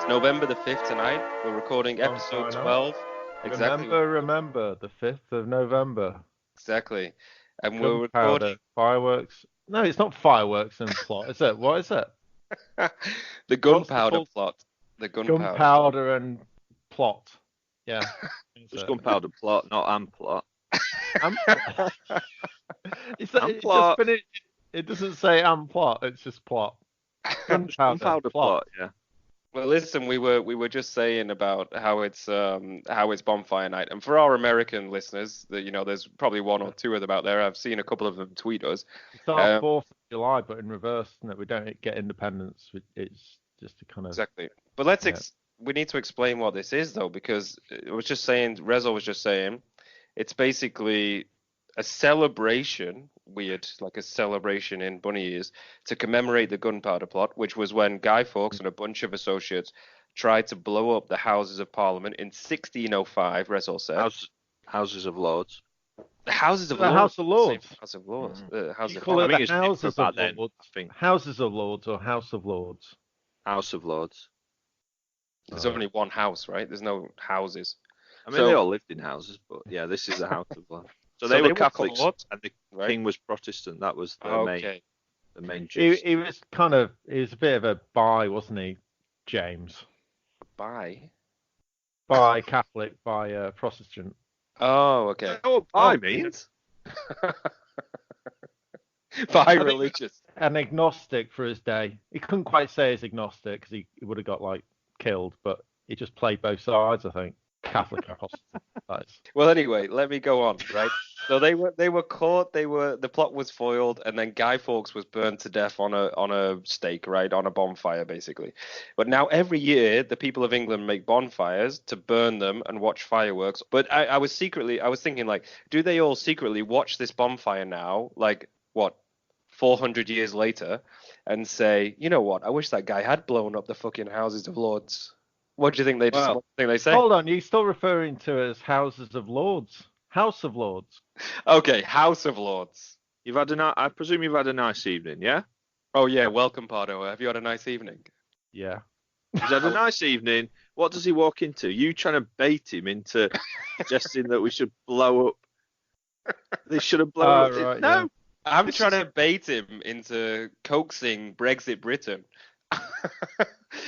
November the 5th tonight. We're recording episode 12. Exactly. Remember, the 5th of November. Exactly. And we're Gunpowder, recording... fireworks. No, it's not fireworks and plot, is it? What is it? The gunpowder plot. The gunpowder and plot. Yeah. Just gunpowder plot, not plot. It doesn't say plot, it's just plot. Gunpowder plot, yeah. Well, listen, we were just saying about how it's Bonfire Night, and for our American listeners, there's probably one or two of them out there. I've seen a couple of them tweet us. It's our 4th of July, but in reverse, that we don't get independence. It's just a kind of exactly. But we need to explain what this is though, because it was just saying. Rezo was just saying, it's basically a celebration, like a celebration in bunny ears, to commemorate the gunpowder plot, which was when Guy Fawkes and a bunch of associates tried to blow up the Houses of Parliament in 1605, Rezo said. Houses of Lords. The Houses of Lords. House of Lords. House of Lords. Houses of Lords. Houses of Lords or House of Lords. House of Lords. There's only one house, right? There's no houses. I mean, they all lived in houses, but yeah, this is a House of Lords. So they were Catholics, and the king was Protestant. That was the main gist. He was a bit of a bi, wasn't he, James? Bi? Bi Catholic, bi Protestant. Oh, okay. Oh, bi means? Bi religious. An agnostic for his day. He couldn't quite say he's agnostic because he would have got killed, but he just played both sides, I think. Catholic or Protestant. Well, anyway, let me go on, right? So they were caught. The plot was foiled, and then Guy Fawkes was burned to death on a stake, right, on a bonfire, basically. But now every year, the people of England make bonfires to burn them and watch fireworks. But I was thinking, do they all secretly watch this bonfire now, 400 years later, and say, you know what? I wish that guy had blown up the fucking Houses of Lords. What do you think they say? Hold on, you're still referring to it as Houses of Lords. House of Lords. Okay, House of Lords. I presume you've had a nice evening, yeah? Oh yeah, welcome, Pardo. Have you had a nice evening? Yeah. He's had a nice evening. What does he walk into? You trying to bait him into suggesting that we should blow up? They should have blown up. Right, no. Yeah. I'm trying to bait him into coaxing Brexit Britain.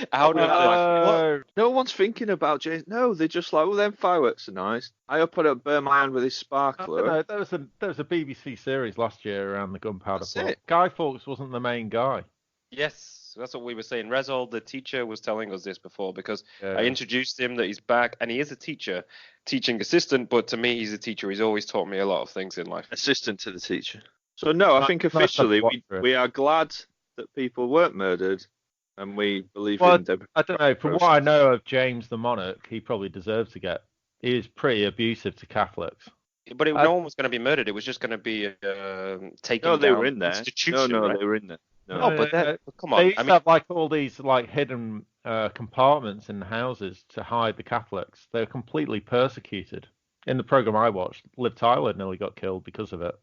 No one's thinking about James. No, they're just them fireworks are nice. I put up burn my hand with his sparkler. No, there was a BBC series last year around the gunpowder plot. Guy Fawkes wasn't the main guy. Yes, that's what we were saying. Rezol, the teacher, was telling us this before because I introduced him that he's back, and he is a teacher, teaching assistant, but to me he's a teacher. He's always taught me a lot of things in life. Assistant to the teacher. So no, I think officially we are glad that people weren't murdered. And we believe in democracy. I don't know. From what I know of James the Monarch, he probably deserves to get. He was pretty abusive to Catholics. But no one was going to be murdered. It was just going to be taken down. No, they were in there. No, right? they were in there. No, come on. They used to have all these hidden compartments in the houses to hide the Catholics. They were completely persecuted. In the program I watched, Liv Tyler nearly got killed because of it.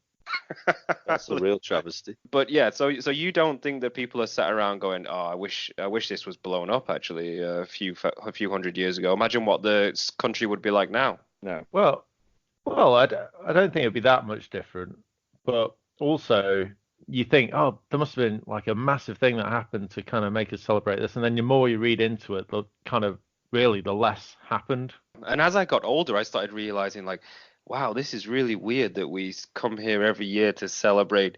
That's a real travesty. But yeah, so you don't think that people are sat around going, "Oh, I wish this was blown up." Actually, a few hundred years ago. Imagine what the country would be like now. No. Well, I don't think it'd be that much different. But also, you think, oh, there must have been a massive thing that happened to kind of make us celebrate this, and then the more you read into it, the less happened. And as I got older, I started realizing wow, this is really weird that we come here every year to celebrate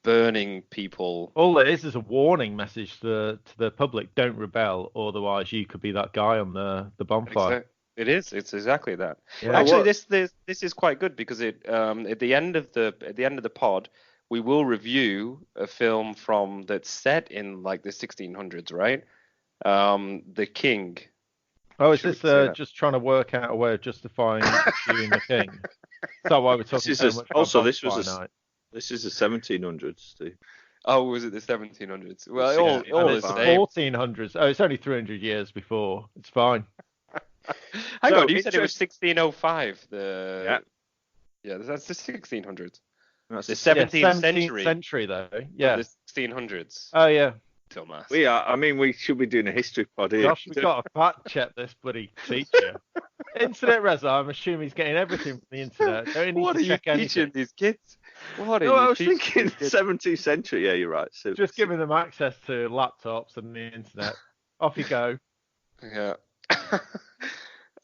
burning people. All it is a warning message to the public: don't rebel, otherwise you could be that guy on the bonfire. It is. It's exactly that. Yeah. Actually, this is quite good because it at the end of the pod, we will review a film that's set in the 1600s, right? The King. Oh, is this just trying to work out a way of justifying viewing the King? So why we're talking so much about This is the 1700s, Steve. Oh, was it the 1700s? Well, all the same. 1400s. Oh, it's only 300 years before. It's fine. Hang on, you said it was 1605. Yeah, that's the 1600s. That's the 17th century. Century, though. Yeah. The 1600s. Oh, yeah. Dumbass. We are. I mean, we should be doing a history pod here. Gosh, we've got to fact check this bloody teacher. Internet Reza, I'm assuming he's getting everything from the internet. Don't need What to are you check teaching anything. these kids? What are No, I you was teaching thinking these kids? 17th century. Yeah, you're right. So, Just giving them access to laptops and the internet. Off you go. Yeah.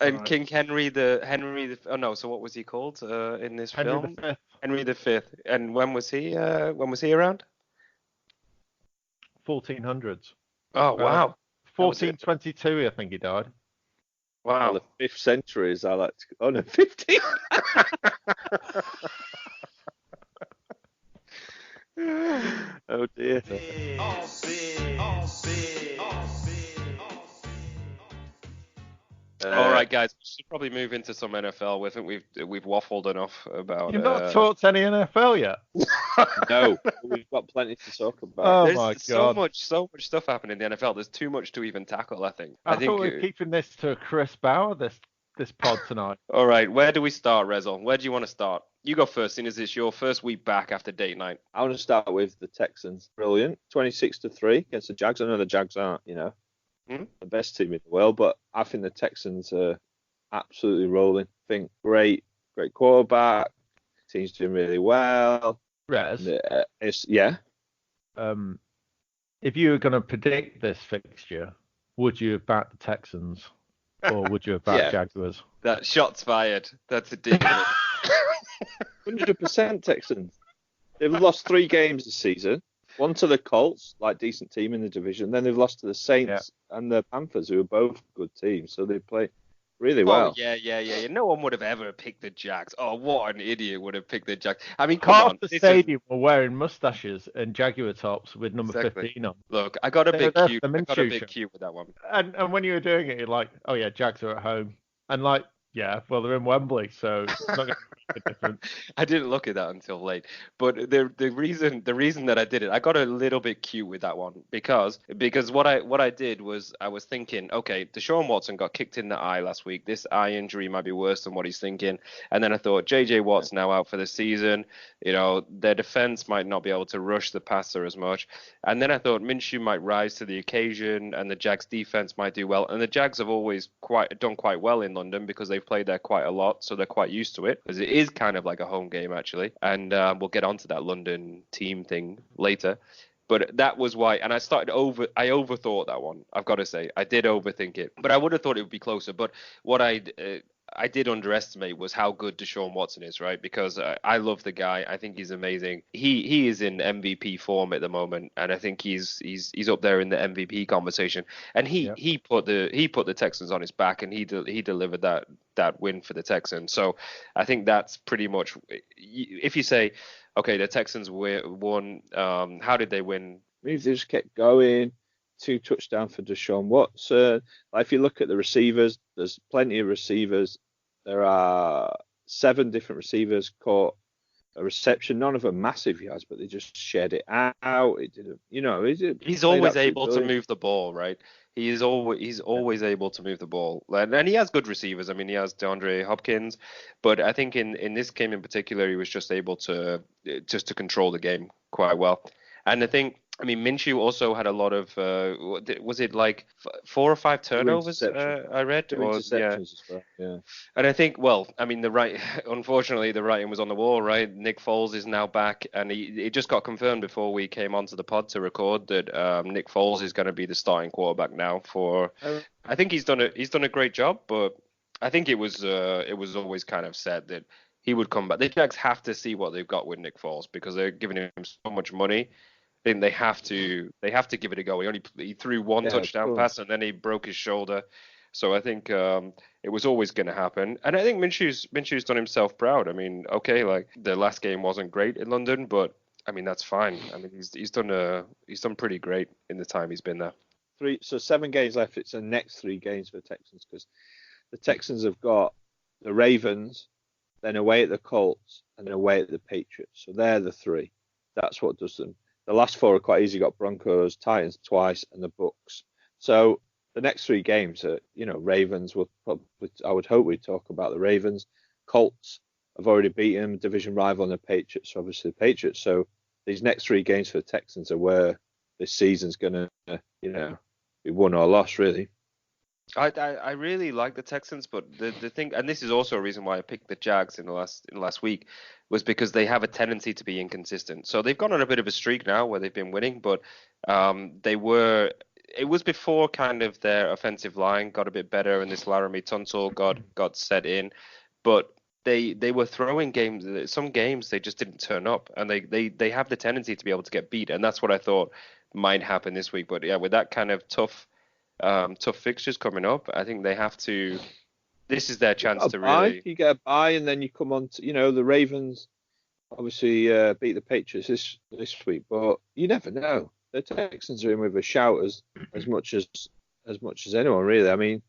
And Right. King oh no, so what was he called in this Henry film? V. Henry V. And when was he around? 1400s. Oh wow. 1422, I think he died. well, Wow. the 5th century is I like to. Oh no, 15. Oh dear. All right, guys, we should probably move into some NFL. I think we've waffled enough about. You've not talked any NFL yet. No, we've got plenty to talk about. Oh There's my so God. much stuff happening in the NFL. There's too much to even tackle. I think. I think. thought we were keeping this to a crisp hour, this pod tonight. All right, where do we start, Rezel? Where do you want to start? You go first, seeing as it's your first week back after date night. I want to start with the Texans. Brilliant, 26-3 against the Jags. I know the Jags aren't, the best team in the world, but I think the Texans are absolutely rolling. I think great quarterback. Team's doing really well. Rez, Yeah. if you were going to predict this fixture, would you have backed the Texans or would you have backed Yeah. Jaguars? That shot's fired. That's ridiculous. 100% Texans. They've lost 3 games this season. One to the Colts, like decent team in the division. Then they've lost to the Saints and the Panthers, who are both good teams. So they play really well. Oh, yeah. No one would have ever picked the Jags. Oh, what an idiot would have picked the Jags. I mean, come Half on. the this is- stadium were wearing mustaches and Jaguar tops with number Exactly. 15 on. Look, I got a They're bit cute. the I got a Minshew bit show. cute with that one. And when you were doing it, you're like, oh yeah, Jags are at home. And like, yeah, well, they're in Wembley, so it's not going to make a difference. I didn't look at that until late, but the reason that I did it, I got a little bit cute with that one because what I did was I was thinking, okay, Deshaun Watson got kicked in the eye last week. This eye injury might be worse than what he's thinking, and then I thought JJ Watt's now out for the season. Their defense might not be able to rush the passer as much, and then I thought Minshew might rise to the occasion, and the Jags defense might do well. And the Jags have always done quite well in London because they've played there quite a lot, so they're quite used to it, because it is kind of like a home game actually. And we'll get onto that London team thing later. But that was why, and I overthought that one. I've got to say, I did overthink it, but I would have thought it would be closer. But what I did underestimate was how good Deshaun Watson is, right? Because I love the guy. I think he's amazing. He is in MVP form at the moment, and I think he's up there in the MVP conversation. And he put the Texans on his back, and he delivered that win for the Texans. So I think that's pretty much, if you say, okay, the Texans won. How did they win? They just kept going. 2 touchdowns for Deshaun Watson. Like, if you look at the receivers, there's plenty of receivers. There are 7 different receivers caught a reception. None of them massive yards, but they just shared it out. It didn't, He's always able to move the ball, right? He's always able to move the ball, and he has good receivers. I mean, he has DeAndre Hopkins, but I think in this game in particular, he was just able to control the game quite well. And I think, I mean, Minshew also had a lot of, was it like 4 or 5 turnovers? I read, interceptions as well. Yeah. And I think, well, I mean, unfortunately, the writing was on the wall, right? Nick Foles is now back, and it just got confirmed before we came onto the pod to record that Nick Foles is going to be the starting quarterback now for. I think he's done a great job, but I think it was always kind of said that he would come back. The Jags have to see what they've got with Nick Foles because they're giving him so much money. Then they have to give it a go. He threw one touchdown pass and then he broke his shoulder. So I think it was always going to happen. And I think Minshew's done himself proud. I mean, okay, like the last game wasn't great in London, but I mean that's fine. I mean he's done pretty great in the time he's been there. 7 games left. It's the next 3 games for the Texans because the Texans have got the Ravens, then away at the Colts, and then away at the Patriots. So they're the 3. That's what does them. The last 4 are quite easy. Got Broncos, Titans twice, and the Bucks. So the next 3 games are, Ravens. I would hope we'd talk about the Ravens. Colts have already beaten them, division rival, and the Patriots. Obviously the Patriots. So these next 3 games for the Texans are where this season's going to, be won or lost, really. I really like the Texans, but the thing, and this is also a reason why I picked the Jags in the last week, was because they have a tendency to be inconsistent. So they've gone on a bit of a streak now where they've been winning, but it was before kind of their offensive line got a bit better and this Laramie Tunsil got set in, but they were throwing games. Some games they just didn't turn up, and they have the tendency to be able to get beat, and that's what I thought might happen this week. But yeah, with that kind of tough fixtures coming up, I think they have to. This is their chance to really. You get a bye, and then you come on to, the Ravens obviously beat the Patriots this week, but you never know. The Texans are in with a shout as much as anyone, really. I mean,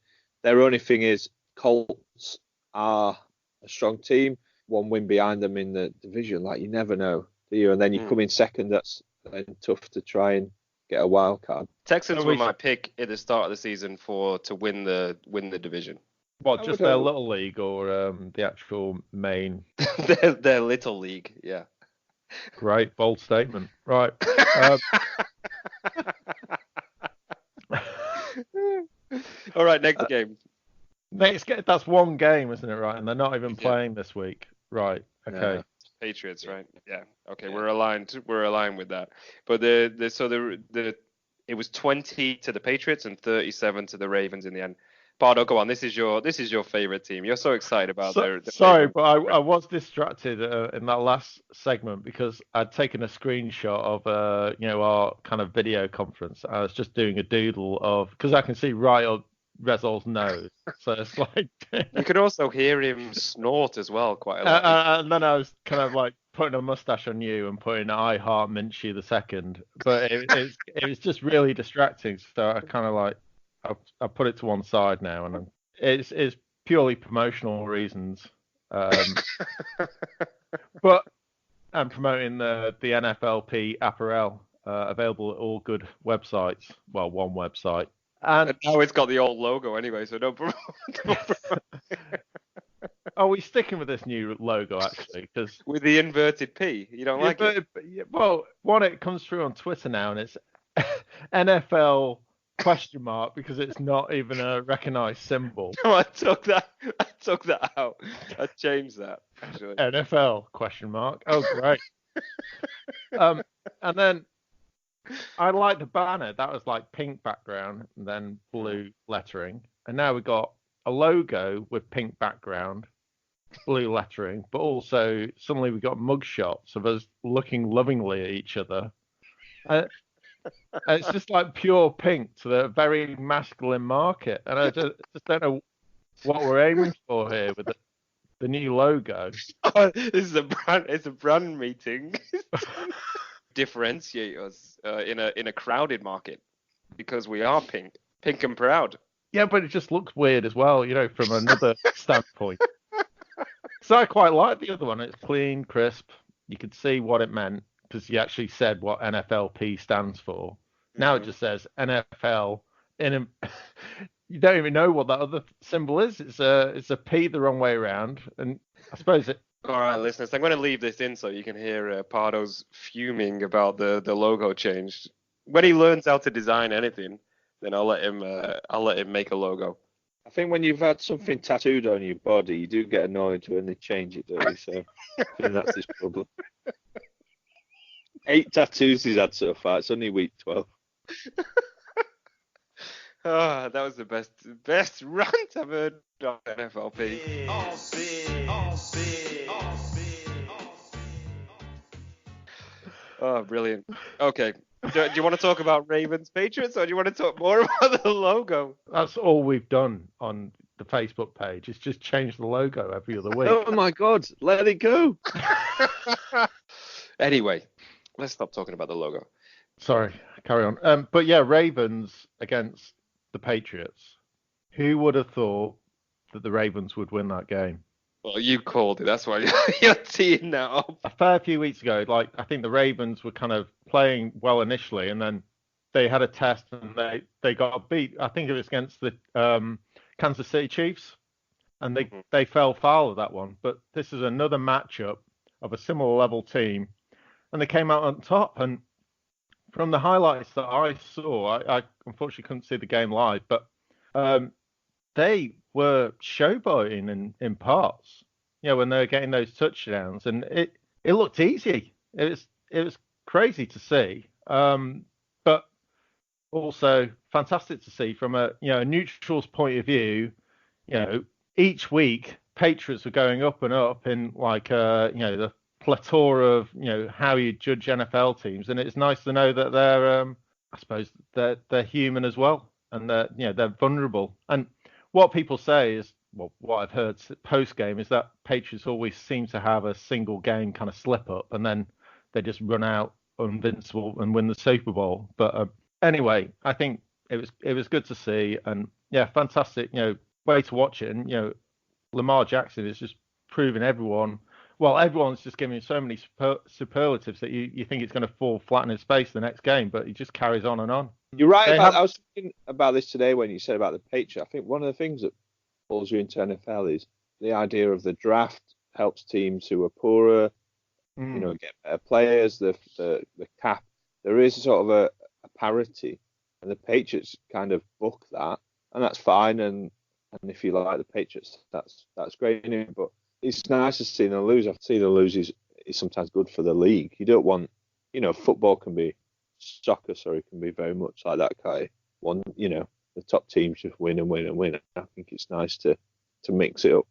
their only thing is Colts are a strong team, one win behind them in the division. Like, you never know, do you? And then you come in second. That's then tough to try and get a wild card. Texans were my pick at the start of the season to win the division. What, just their little league or the actual main? their little league, yeah. Great, bold statement. Right. All right, next game. That's one game, isn't it? Right, and they're not even playing this week. Right. Okay. Yeah. Patriots, right? Yeah. Okay, we're aligned. We're aligned with that. But it was 20 to the Patriots and 37 to the Ravens in the end. Pardo, go on. This is your favorite team. You're so excited about their sorry, but I was distracted in that last segment because I'd taken a screenshot of our kind of video conference. I was just doing a doodle of, because I can see right up Rezol's nose, so it's like you could also hear him snort as well quite a lot. And then I was kind of like putting a mustache on you and putting "I heart Minshew the second," but it was just really distracting. So I kind of like. I put it to one side now, and it's purely promotional reasons. But I'm promoting the NFLP apparel available at all good websites. Well, one website. And now it's got the old logo anyway, so don't promote. Are we sticking with this new logo actually? Because with the inverted P, you don't like it? Well, one, it comes through on Twitter now, and it's NFL. ? Because it's not even a recognized symbol. No, I took that out. I changed that actually. NFL ? Oh, great. And then I like the banner. That was like pink background and then blue lettering. And now we've got a logo with pink background, blue lettering, but also suddenly we've got mugshots of us looking lovingly at each other. It's just like pure pink to the very masculine market, and I just don't know what we're aiming for here with the new logo. Oh, this is a brand. It's a brand meeting. Differentiate us in a crowded market because we are pink and proud. Yeah, but it just looks weird as well, from another standpoint. So I quite like the other one. It's clean, crisp. You could see what it meant, because he actually said what NFLP stands for. Now it just says NFL. You don't even know what that other symbol is. It's a P the wrong way around, and I suppose it. All right, listeners, I'm going to leave this in so you can hear Pardo's fuming about the logo change. When he learns how to design anything, then I'll let him make a logo. I think when you've had something tattooed on your body, you do get annoyed when they change it, don't you? So I think that's his problem. 8 tattoos he's had so far. It's only week 12. That was the best rant I've heard on NFLP. Oh, brilliant. Okay. Do you want to talk about Ravens Patriots, or do you want to talk more about the logo? That's all we've done on the Facebook page. It's just change the logo every other week. Oh my God, let it go. Anyway, let's stop talking about the logo. Sorry, carry on. But yeah, Ravens against the Patriots. Who would have thought that the Ravens would win that game? Well, you called it. That's why you're teeing that up. A fair few weeks ago, I think the Ravens were kind of playing well initially, and then they had a test and they got beat. I think it was against the Kansas City Chiefs, and they fell foul of that one. But this is another matchup of a similar level team, and they came out on top. And from the highlights that I saw, I unfortunately couldn't see the game live, but they were showboating in parts. When they were getting those touchdowns, and it looked easy. It was crazy to see, but also fantastic to see from a neutral's point of view. Each week Patriots were going up and up in the plethora of how you judge NFL teams, and it's nice to know that they're I suppose they're human as well, and they're vulnerable. And what people say is, well, what I've heard post game is that Patriots always seem to have a single game kind of slip up, and then they just run out invincible and win the Super Bowl. But anyway, I think it was good to see, and fantastic, way to watch it. And Lamar Jackson is just proving everyone's just giving him so many superlatives that you think it's going to fall flat in his face the next game, but he just carries on and on. You're right. I was thinking about this today when you said about the Patriots. I think one of the things that pulls you into NFL is the idea of the draft helps teams who are poorer, get better players. The cap, there is sort of a parity, and the Patriots kind of book that, and that's fine. And if you like the Patriots, that's great. But it's nice to see them lose. I've seen them lose is sometimes good for the league. You don't want, football can be soccer, so it can be very much like that kind of one. The top teams just win and win and win. I think it's nice to mix it up.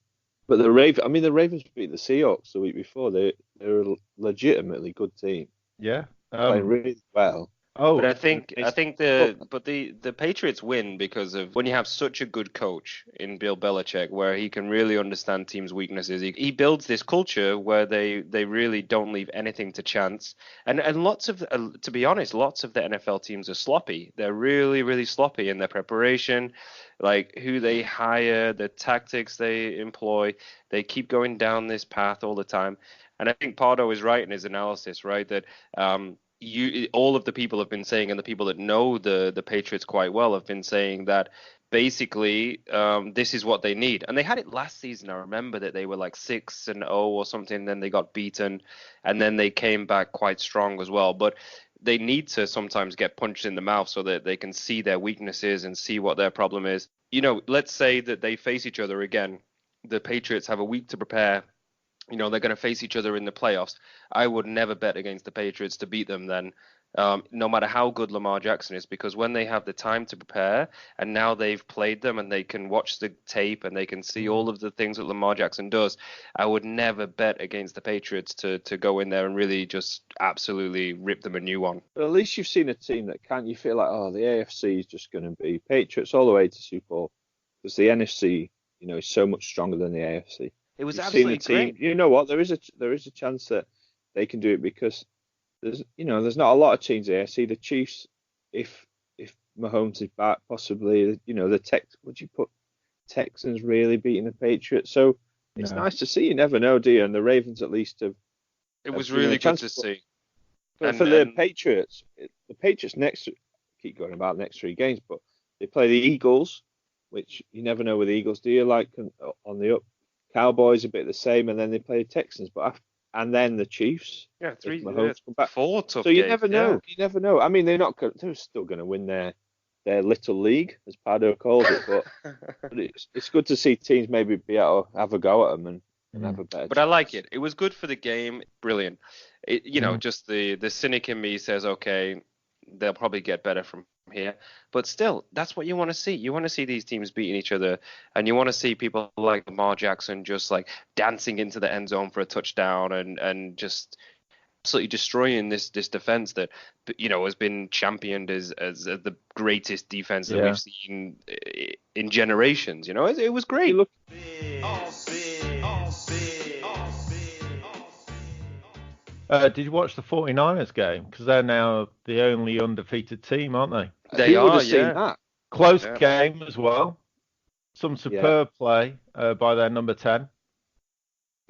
But the Ravens beat the Seahawks the week before. They're a legitimately good team. Yeah, playing really well. But I think the Patriots win because of when you have such a good coach in Bill Belichick, where he can really understand teams' weaknesses. He builds this culture where they really don't leave anything to chance. And lots of, to be honest, lots of the NFL teams are sloppy. They're really, really sloppy in their preparation, like who they hire, the tactics they employ. They keep going down this path all the time. And I think Pardo is right in his analysis, right, that all of the people have been saying, and the people that know the Patriots quite well have been saying that basically this is what they need. And they had it last season. I remember that they were like 6-0 or something. Then they got beaten, and then they came back quite strong as well. But they need to sometimes get punched in the mouth so that they can see their weaknesses and see what their problem is. Let's say that they face each other again. The Patriots have a week to prepare. They're going to face each other in the playoffs. I would never bet against the Patriots to beat them then, no matter how good Lamar Jackson is, because when they have the time to prepare, and now they've played them and they can watch the tape and they can see all of the things that Lamar Jackson does, I would never bet against the Patriots to go in there and really just absolutely rip them a new one. But at least you've seen a team that you feel like, the AFC is just going to be Patriots all the way to Super Bowl, because the NFC, is so much stronger than the AFC. It was absolutely great. You know what? There is a chance that they can do it, because there's not a lot of teams there. See the Chiefs, if Mahomes is back, possibly. Would you put Texans really beating the Patriots? So it's nice to see. You never know, do you? And the Ravens at least have. It was really good to see. But for the Patriots, keep going about the next 3 games, but they play the Eagles, which you never know with the Eagles, do you? Like on the up. Cowboys a bit the same, and then they play the Texans, and then the Chiefs. Yeah, 4 tough. So you never know. Yeah. You never know. I mean, they're still going to win their little league, as Pardo calls it, but it's good to see teams maybe be able to have a go at them and have a better. But chance. I like it. It was good for the game. Brilliant. Just the cynic in me says, okay, they'll probably get better from here, but still, that's what you want to see. You want to see these teams beating each other, and you want to see people like Lamar Jackson just like dancing into the end zone for a touchdown and just absolutely destroying this defense that has been championed as the greatest defense that we've seen in generations. It was great. Did you watch the 49ers game? Because they're now the only undefeated team, aren't they? They are, yeah. Close game as well. Some superb play by their number 10.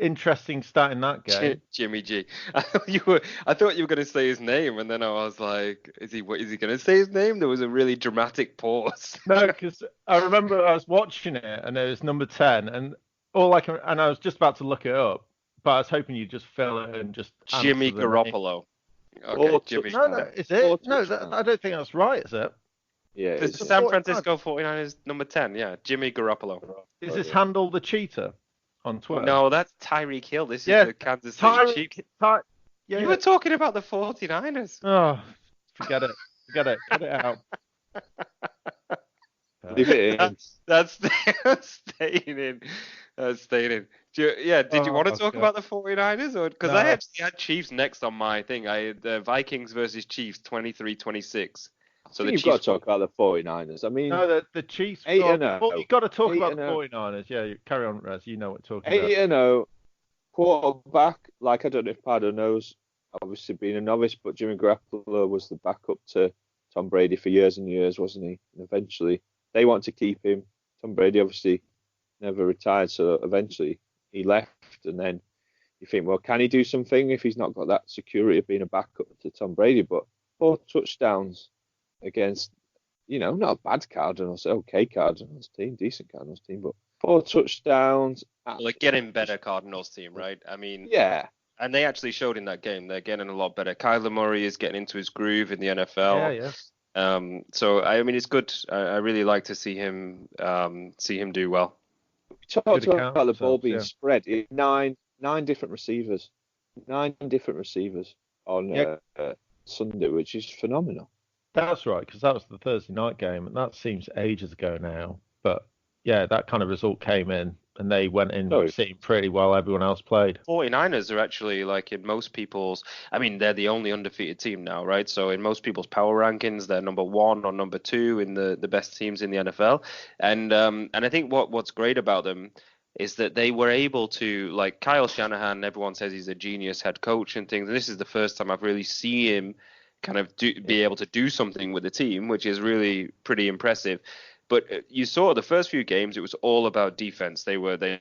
Interesting stat in that game. Jimmy G. I thought you were going to say his name, and then I was like, is he going to say his name? There was a really dramatic pause. No, because I remember I was watching it, and it was number 10, and I was just about to look it up. But I was hoping you'd just fill it and just Jimmy Garoppolo. Okay, Jimmy. No, is it? No, I don't think that's right, is it? Yeah, The it's San Francisco 49ers number 10, yeah, Jimmy Garoppolo. Is this Handle the Cheater on Twitter? No, that's Tyreek Hill. This is the Kansas City Chiefs. You were talking about the 49ers. Oh, forget it. Cut it out. Leave it in. That's staying in. That's staying in. Did you want to talk about the 49ers? Because I actually had Chiefs next on my thing. I had the Vikings versus Chiefs 23-26. So you've got to talk about the 49ers. I mean, no, the Chiefs. 8-0. You've got to talk about the 49ers. Yeah, carry on, Rez. You know what we're talking about. 8-0 quarterback. Like, I don't know if Pardo knows, obviously being a novice, but Jimmy Garoppolo was the backup to Tom Brady for years and years, wasn't he? And eventually, they want to keep him. Tom Brady obviously never retired, so eventually he left. And then you think, well, can he do something if he's not got that security of being a backup to Tom Brady? But 4 touchdowns against, not a bad Cardinals, okay Cardinals team, decent Cardinals team, but 4 touchdowns. Like getting better Cardinals team, right? I mean, yeah. And they actually showed in that game. They're getting a lot better. Kyler Murray is getting into his groove in the NFL. Yeah. So I mean, it's good. I really like to see him do well. We talked about the ball being spread. 9 different receivers. 9 different receivers on Sunday, which is phenomenal. That's right, because that was the Thursday night game, and that seems ages ago now. But yeah, that kind of result came in, and they went in seeing pretty well everyone else played. 49ers are actually, like, in most people's, I mean, they're the only undefeated team now, right? So in most people's power rankings, they're number 1 or number 2 in the best teams in the NFL. And I think what's great about them is that they were able to, like, Kyle Shanahan, everyone says he's a genius head coach and things, and this is the first time I've really seen him kind of be able to do something with the team, which is really pretty impressive. But you saw the first few games, it was all about defense. They were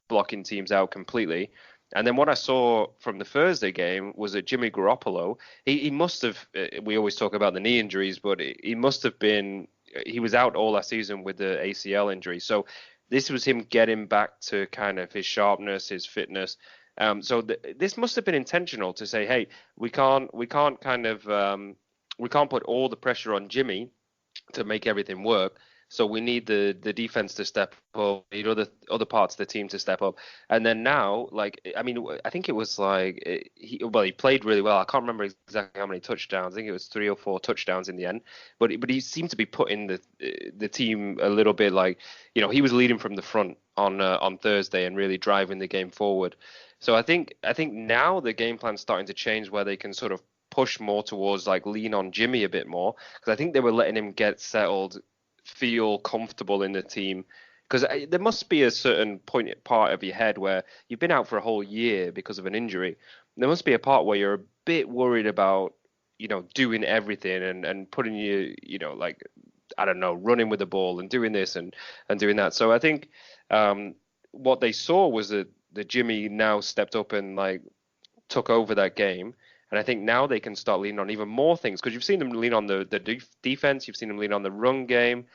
blocking teams out completely. And then what I saw from the Thursday game was that Jimmy Garoppolo, he must have, we always talk about the knee injuries, but he must have been, he was out all last season with the ACL injury. So this was him getting back to kind of his sharpness, his fitness. So this must have been intentional to say, hey, we can't kind of, we can't put all the pressure on Jimmy to make everything work. So we need the defense to step up, we need other parts of the team to step up. And then now, like, I mean, I think it was like, he played really well. I can't remember exactly how many touchdowns. I think it was 3 or 4 touchdowns in the end. But he seemed to be putting the team a little bit like, he was leading from the front on Thursday and really driving the game forward. So I think now the game plan's starting to change where they can sort of push more towards, like, lean on Jimmy a bit more, because I think they were letting him get settled, feel comfortable in the team, because there must be a certain part of your head where you've been out for a whole year because of an injury. There must be a part where you're a bit worried about, doing everything and putting you, like, I don't know, running with the ball and doing this and doing that. So I think what they saw was that the Jimmy now stepped up and, like, took over that game. And I think now they can start leaning on even more things, because you've seen them lean on the defense, you've seen them lean on the run game,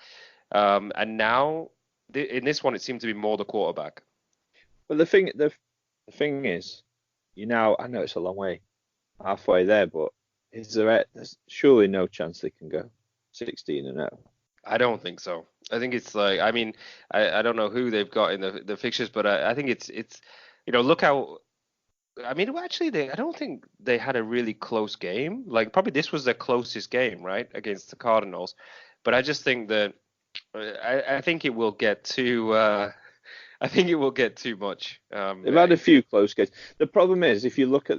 and now in this one it seemed to be more the quarterback. Well, the thing is, I know it's a long way, halfway there, but there's surely no chance they can go 16-0. I don't think so. I think it's like, I mean, I don't know who they've got in the fixtures, but I think it's look how. I mean, actually, I don't think they had a really close game. Like, probably this was their closest game, right, against the Cardinals. But I just think that I think it will get too. I think it will get too much. They've had a few close games. The problem is, if you look at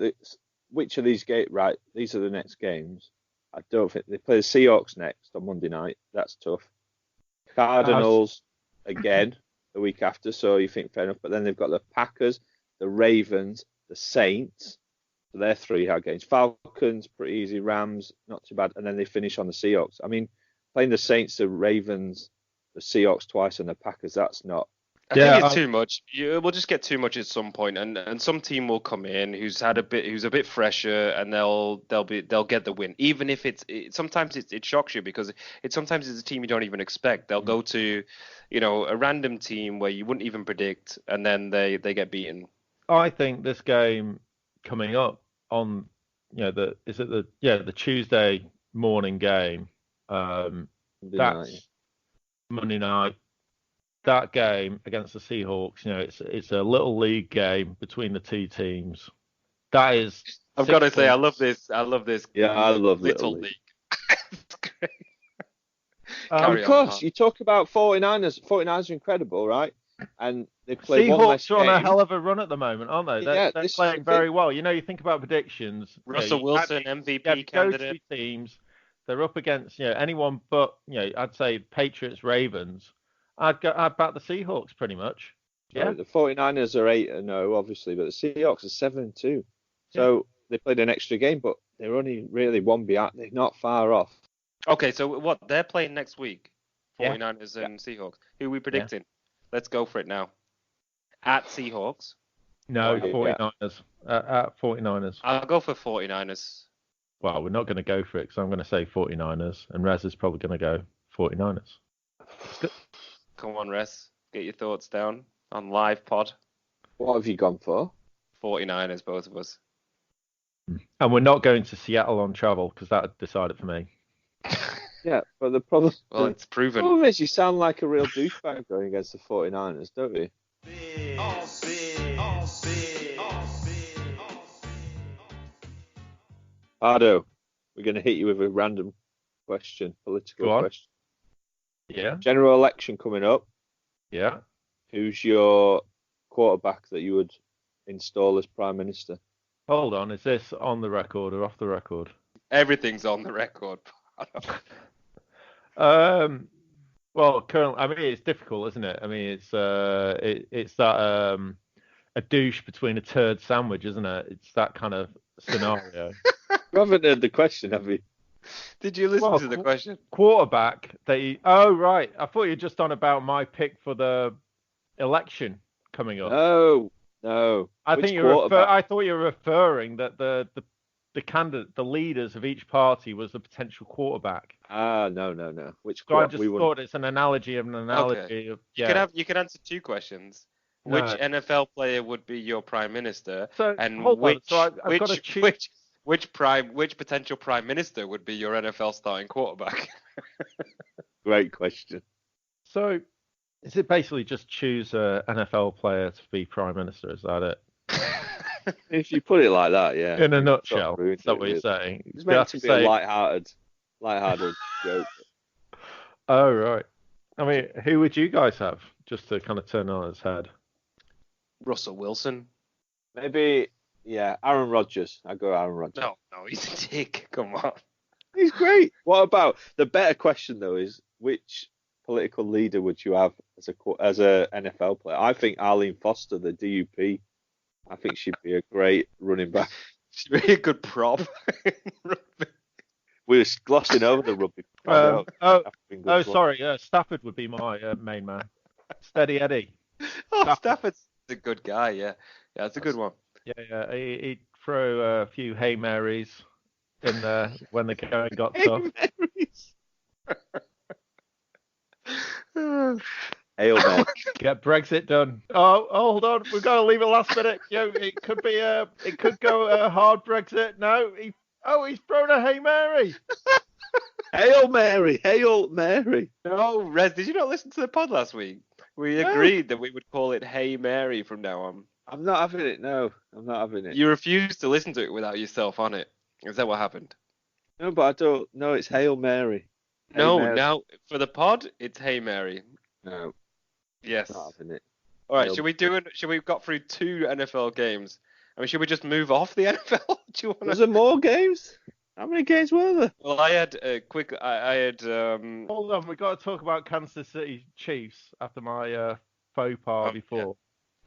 which of these games, right? These are the next games. I don't think they play the Seahawks next on Monday night. That's tough. Cardinals again the week after, so you think fair enough. But then they've got the Packers, the Ravens, the Saints, so they're 3 hard games. Falcons, pretty easy. Rams, not too bad. And then they finish on the Seahawks. I mean, playing the Saints, the Ravens, the Seahawks twice, and the Packers, that's not. I think it's too much. We'll just get too much at some point, and some team will come in who's a bit fresher, and they'll get the win, even if sometimes it shocks you, because sometimes it's a team you don't even expect. They'll go to, a random team where you wouldn't even predict, and then they get beaten. I think this game coming up on the Tuesday morning game. That's Monday night. That game against the Seahawks, it's a little league game between the two teams. That is. I've got to say, I love this. Yeah, I love Little League. It's great. Of course, you talk about 49ers. 49ers are incredible, right? And they play one less game. Seahawks are on a hell of a run at the moment, aren't they? They're playing very well. You think about predictions. Russell Wilson, MVP candidate. Two teams. They're up against anyone but I'd say Patriots, Ravens. I'd back the Seahawks pretty much. Yeah. The 49ers are 8-0, obviously, but the Seahawks are 7-2. So they played an extra game, but they're only really one behind. They're not far off. Okay, so what? They're playing next week, 49ers and Seahawks. Who are we predicting? Yeah. Let's go for it now. At Seahawks? No, 49ers. At 49ers. I'll go for 49ers. Well, we're not going to go for it because I'm going to say 49ers, and Rez is probably going to go 49ers. Come on, Rez. Get your thoughts down on live pod. What have you gone for? 49ers, both of us. And we're not going to Seattle on travel because that would decide it for me. Yeah, but the problem... Well, it's proven. The problem is you sound like a real douchebag going against the 49ers, don't you? Pardo, we're going to hit you with a random question, political question. Yeah. General election coming up. Yeah. Who's your quarterback that you would install as Prime Minister? Hold on, is this on the record or off the record? Everything's on the record. Well, currently, it's difficult, isn't it? It's that a douche between a turd sandwich, isn't it? It's that kind of scenario. You haven't heard the question, have you? Did you listen to the question? Quarterback. Oh, right. I thought you were just on about my pick for the election coming up. No. I thought you were referring that the candidate, the leaders of each party was the potential quarterback. No. I just thought it's an analogy of an analogy. Okay. Of, yeah. You could answer two questions. No. Which NFL player would be your prime minister? Which potential prime minister would be your NFL starting quarterback? Great question. So, is it basically just choose an NFL player to be prime minister? Is that it? If you put it like that, yeah. In a nutshell, is that what you're saying? It's meant to be a light-hearted joke. Oh, right. Who would you guys have, just to kind of turn on its head? Russell Wilson. Maybe, Aaron Rodgers. I'd go Aaron Rodgers. No, he's a dick. Come on. He's great. What about, the better question, though, is which political leader would you have as a NFL player? I think Arlene Foster, the DUP, I think she'd be a great running back. She'd be a good prop. We were glossing over the rugby. Sorry. Stafford would be my main man. Steady Eddie. Stafford's a good guy. Yeah, it's a good one. Yeah. He'd throw a few Hail Marys in there when the going got tough. Hail Mary. Get Brexit done. Oh, hold on. We've got to leave it last minute. It could go a hard Brexit. No, he's thrown a Hail Mary. Hail Mary. No, Rez, did you not listen to the pod last week? We agreed that we would call it Hey Mary from now on. I'm not having it. No, I'm not having it. You refused to listen to it without yourself on it. Is that what happened? No, but I don't. No, it's Hail Mary. Now for the pod, it's Hey Mary. No. Yes. Not having it. All right. Should we got through 2 NFL games? Should we just move off the NFL? Was there more games? How many games were there? Well, I had Hold on, we got to talk about Kansas City Chiefs after my faux pas before,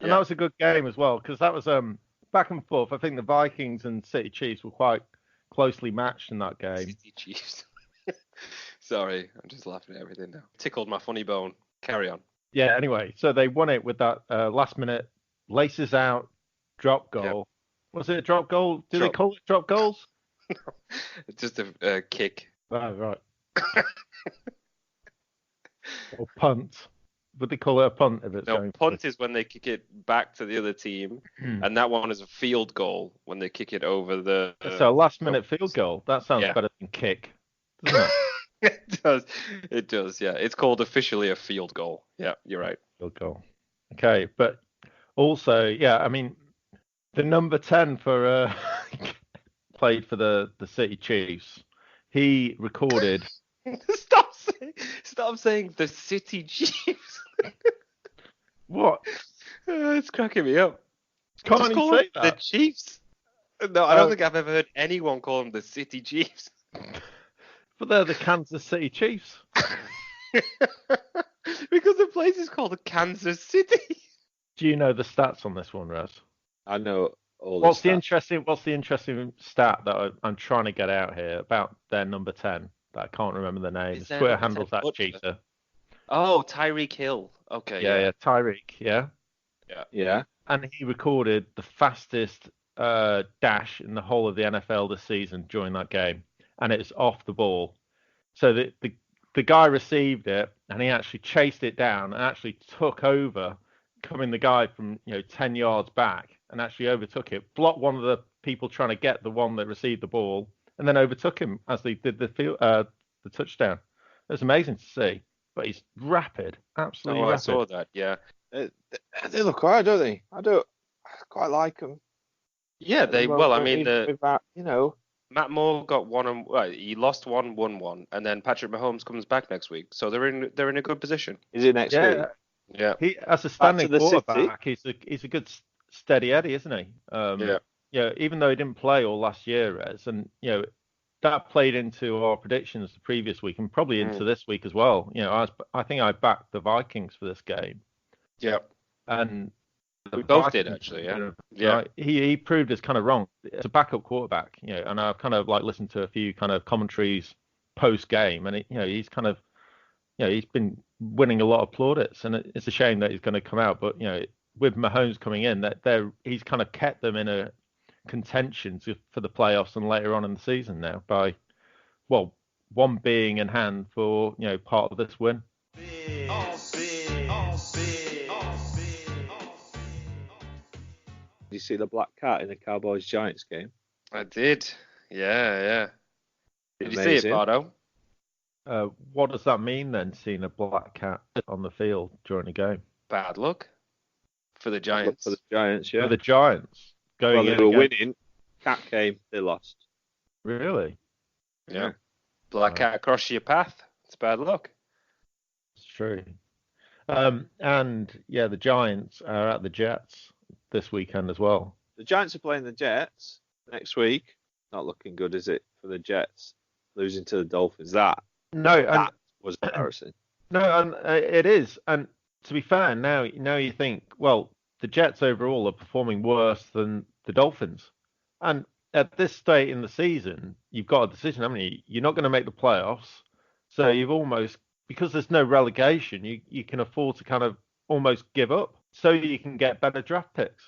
and that was a good game as well because that was back and forth. I think the Vikings and City Chiefs were quite closely matched in that game. City Chiefs. Sorry, I'm just laughing at everything now. Tickled my funny bone. Carry on. Yeah. Anyway, so they won it with that last minute laces out drop goal. Yep. Was it a drop goal? Do they call it drop goals? No, it's just a kick. Oh, right. Or punt. would they call it a punt if it's No, going? punt is when they kick it back to the other team, and that one is a field goal when they kick it over the. So a last-minute field goal. That sounds better than kick, doesn't it? It does. It does. Yeah, it's called officially a field goal. Yeah, you're right. Field goal. Okay, but also, yeah, I mean, the number 10 for played for the City Chiefs. He recorded. Stop saying the City Chiefs. What? It's cracking me up. Can't Just you call say them that? the Chiefs. No, I don't think I've ever heard anyone call them the City Chiefs. But they're the Kansas City Chiefs. Because the place is called Kansas City. Do you know the stats on this one, Raz? I know all What's the stats. interesting stat that I'm trying to get out here about their number 10 that I can't remember the name? Is their Twitter number 10 handles that Butcher? cheater. Oh, Tyreek Hill. Okay. Yeah, Tyreek, yeah. Yeah. And he recorded the fastest dash in the whole of the NFL this season during that game, and it's off the ball. So the guy received it, and he actually chased it down and actually took over, coming the guy from 10 yards back, and actually overtook it, blocked one of the people trying to get the one that received the ball, and then overtook him as they did the touchdown. It was amazing to see, but he's rapid, absolutely rapid. I saw that. Yeah. They look alright, don't they? I quite like them. Yeah, they. Well, I mean, that, Matt Moore got one and he lost one, won one, and then Patrick Mahomes comes back next week, so they're in a good position. Is it next week? Yeah. He as a standing quarterback, he's a good steady Eddie, isn't he? Yeah. Even though he didn't play all last year, Rez, and that played into our predictions the previous week and probably into this week as well. I think I backed the Vikings for this game. Yeah. And we both did actually. Yeah. Right, he proved us kind of wrong. It's a backup quarterback, and I've kind of listened to a few kind of commentaries post game, and he's kind of, he's been winning a lot of plaudits, and it's a shame that he's going to come out. But with Mahomes coming in, he's kind of kept them in a contention for the playoffs and later on in the season now by, one being in hand for part of this win. Did you see the black cat in the Cowboys-Giants game? I did. Yeah. Did Amazing. you see it, Pardo? What does that mean then, seeing a black cat on the field during a game? Bad luck for the Giants. For the Giants, yeah. For the Giants. They were winning. Cat came, they lost. Really? Yeah. Black cat across your path. It's bad luck. It's true. And the Giants are at the Jets this weekend as well. The Giants are playing the Jets next week. Not looking good, is it, for the Jets? Losing to the Dolphins. That was embarrassing. No, and it is. And to be fair, now you think, well, the Jets overall are performing worse than the Dolphins. And at this state in the season, you've got a decision, haven't you? You're not going to make the playoffs. So you've almost, because there's no relegation, you can afford to kind of almost give up so you can get better draft picks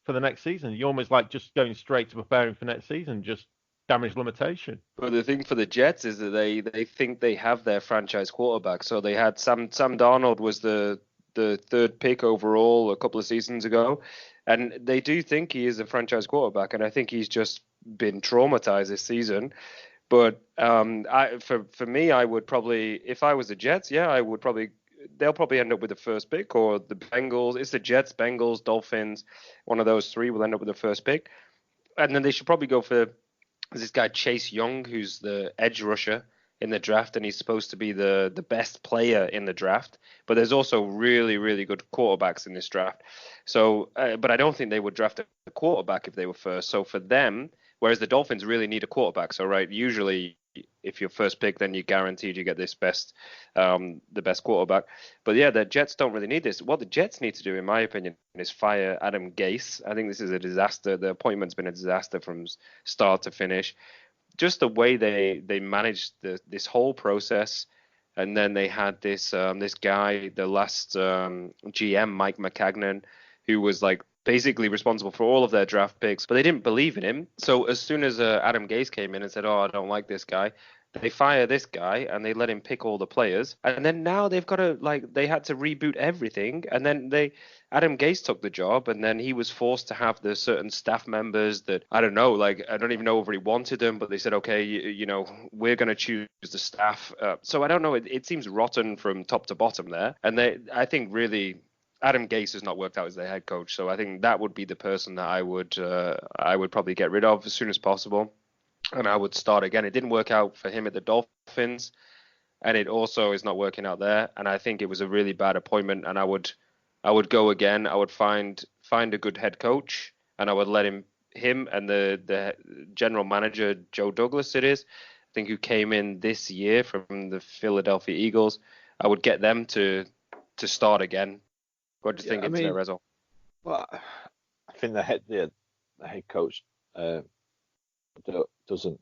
for the next season. You're almost like just going straight to preparing for next season, just damage limitation. But the thing for the Jets is that they think they have their franchise quarterback. So they had Sam Darnold was the third pick overall a couple of seasons ago, and they do think he is a franchise quarterback, and I think he's just been traumatized this season. But for me, I would probably, if I was the Jets, they'll probably end up with the first pick, or the Bengals. It's the Jets, Bengals, Dolphins. One of those three will end up with the first pick. And then they should probably go for this guy Chase Young, who's the edge rusher in the draft, and he's supposed to be the best player in the draft. But there's also really, really good quarterbacks in this draft. So, but I don't think they would draft a quarterback if they were first. So for them, whereas the Dolphins really need a quarterback. So, right, usually if you're first pick, then you're guaranteed you get the best quarterback. But yeah, the Jets don't really need this. What the Jets need to do, in my opinion, is fire Adam Gase. I think this is a disaster. The appointment's been a disaster from start to finish. Just the way they managed this whole process. And then they had this guy, the last GM, Mike McCagnon, who was like basically responsible for all of their draft picks, but they didn't believe in him. So as soon as Adam Gase came in and said, "Oh, I don't like this guy," They fire this guy and they let him pick all the players, and then now they've got to they had to reboot everything, and then Adam Gase took the job, and then he was forced to have the certain staff members that I don't know, I don't even know if he wanted them, but they said, okay, we're going to choose the staff. So I don't know, it seems rotten from top to bottom there, and I think really Adam Gase has not worked out as their head coach, so I think that would be the person that I would probably get rid of as soon as possible. And I would start again. It didn't work out for him at the Dolphins, and it also is not working out there. And I think it was a really bad appointment. And I would go again. I would find a good head coach, and I would let him and the general manager, Joe Douglas, I think, who came in this year from the Philadelphia Eagles. I would get them to start again. What do you think, Rezo? Well, I think the head coach doesn't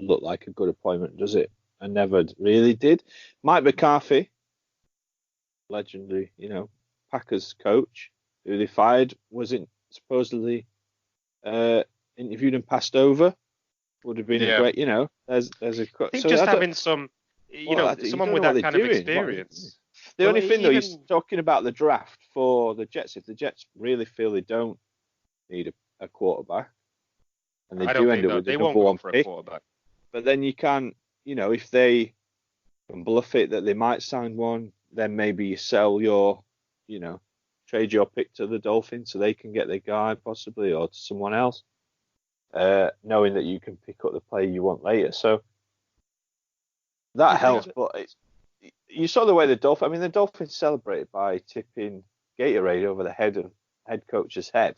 look like a good appointment, does it? I never really did. Mike McCarthy, legendary, Packers coach, who they fired, wasn't supposedly interviewed and passed over. Would have been a great, there's a. I think so just having some, someone with that kind of experience. The only thing, though, he's talking about the draft for the Jets. If the Jets really feel they don't need a quarterback, and they do end up with the number one pick, but then you can, if they can bluff it that they might sign one, then maybe you sell your, trade your pick to the Dolphins so they can get their guy possibly, or to someone else, knowing that you can pick up the player you want later. So that helps, but you saw the way the Dolphins celebrated by tipping Gatorade over the head coach's head.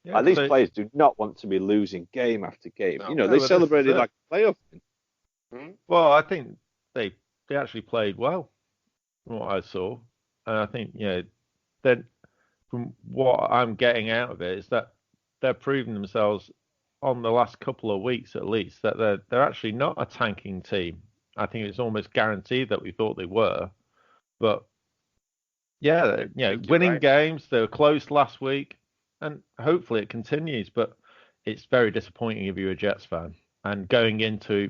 Yeah, these players do not want to be losing game after game. They celebrated like a playoff. Well, I think they actually played well, from what I saw. And I think, then from what I'm getting out of it is that they're proving themselves on the last couple of weeks at least that they're actually not a tanking team. I think it's almost guaranteed that we thought they were. But winning games, they were close last week. And hopefully it continues, but it's very disappointing if you're a Jets fan. And going into,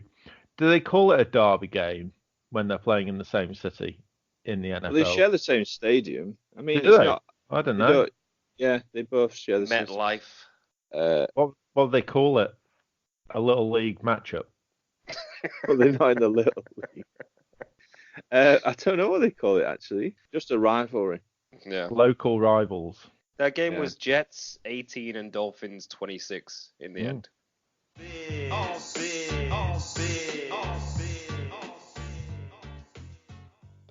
do they call it a derby game when they're playing in the same city in the NFL? Well, they share the same stadium. I mean, do they? I don't know. They both share the same. MetLife. What do they call it? A little league matchup. Well, they're not in the little league. I don't know what they call it actually. Just a rivalry. Yeah. Local rivals. That game was Jets 18 and Dolphins 26 in the end.